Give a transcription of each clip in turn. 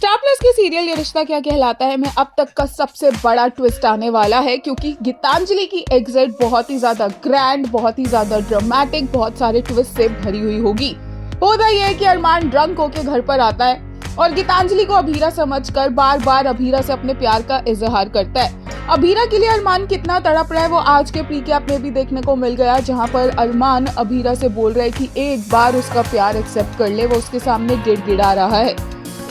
Star plus के serial ये रिश्ता क्या कहलाता है में अब तक का सबसे बड़ा ट्विस्ट आने वाला है, क्योंकि गीतांजलि की एग्जिट बहुत ही ज्यादा ग्रैंड, बहुत ही ज्यादा ड्रामेटिक, बहुत सारे ट्विस्ट से भरी हुई होगी। होता यह है कि अरमान ड्रंक होके घर पर आता है और गीतांजलि को अभीरा समझकर बार बार अभीरा से अपने प्यार का इजहार करता है। अभीरा के लिए अरमान कितना तड़प रहा है वो आज के प्रीकैप में भी देखने को मिल गया, जहां पर अरमान अभीरा से बोल रहा है कि एक बार उसका प्यार एक्सेप्ट कर ले, वो उसके सामने गिड़गिड़ा रहा है।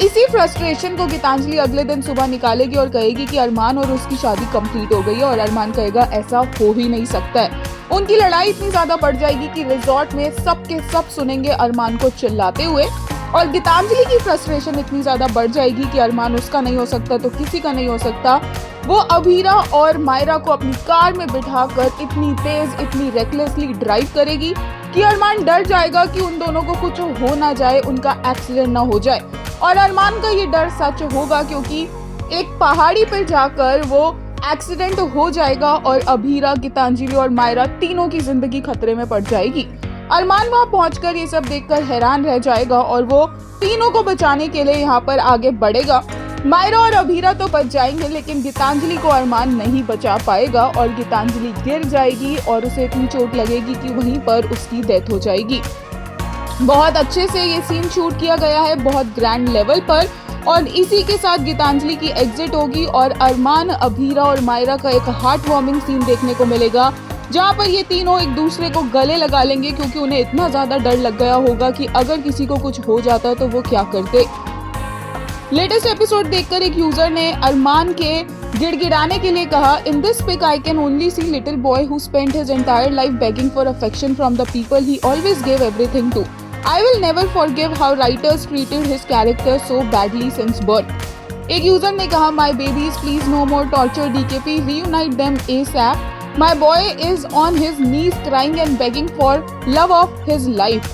इसी फ्रस्ट्रेशन को गीतांजलि अगले दिन सुबह निकालेगी और कहेगी कि अरमान और उसकी शादी कंप्लीट हो गई है, और अरमान कहेगा ऐसा हो ही नहीं सकता है। उनकी लड़ाई इतनी ज्यादा बढ़ जाएगी कि रिजॉर्ट में सब के सब सुनेंगे अरमान को चिल्लाते हुए, और गीतांजलि की फ्रस्ट्रेशन इतनी ज्यादा बढ़ जाएगी कि अरमान उसका नहीं हो सकता तो किसी का नहीं हो सकता। वो अभीरा और मायरा को अपनी कार में बिठाकर इतनी तेज, इतनी रेकलेसली ड्राइव करेगी कि अरमान डर जाएगा कि उन दोनों को कुछ हो ना जाए, उनका एक्सीडेंट ना हो जाए। और अरमान का ये डर सच होगा, क्योंकि एक पहाड़ी पर जाकर वो एक्सीडेंट हो जाएगा और अभीरा, गीतांजलि और मायरा तीनों की जिंदगी खतरे में पड़ जाएगी। अरमान वहां पहुंचकर ये सब देखकर हैरान रह जाएगा और वो तीनों को बचाने के लिए यहाँ पर आगे बढ़ेगा। मायरा और अभीरा तो बच जाएंगे, लेकिन गीतांजलि को अरमान नहीं बचा पाएगा और गीतांजलि गिर जाएगी और उसे इतनी चोट लगेगी कि वहीं पर उसकी डेथ हो जाएगी। बहुत अच्छे से ये सीन शूट किया गया है, बहुत ग्रैंड लेवल पर, और इसी के साथ गीतांजलि की एग्जिट होगी और अरमान, अभीरा और मायरा का एक हार्ट वार्मिंग सीन देखने को मिलेगा, जहां पर ये तीनों एक दूसरे को गले लगा लेंगे, क्योंकि उन्हें इतना ज्यादा डर लग गया होगा कि अगर किसी को कुछ हो जाता तो वो क्या करते। लेटेस्ट एपिसोड देखकर एक यूजर ने अरमान के गिड़गिड़ाने के लिए कहा, in this pic I can only see little boy who spent his entire life begging for affection from the people he always give everything to. I will never forgive how writers treated his character so badly since birth. एक user ने कहा, My babies, please no more torture DKP, reunite them ASAP. My boy is on his knees crying and begging for love of his life.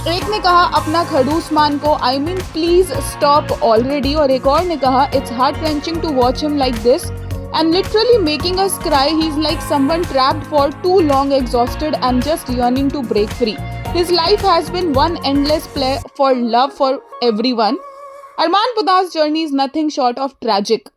एक ने कहा, अपना खड़ूस मान को, I mean please stop already. और एक और ने कहा, It's heart wrenching to watch him like this and literally making us cry. He's like someone trapped for too long, exhausted and just yearning to break free. His life has been one endless play for love for everyone. Arman Pudha's journey is nothing short of tragic.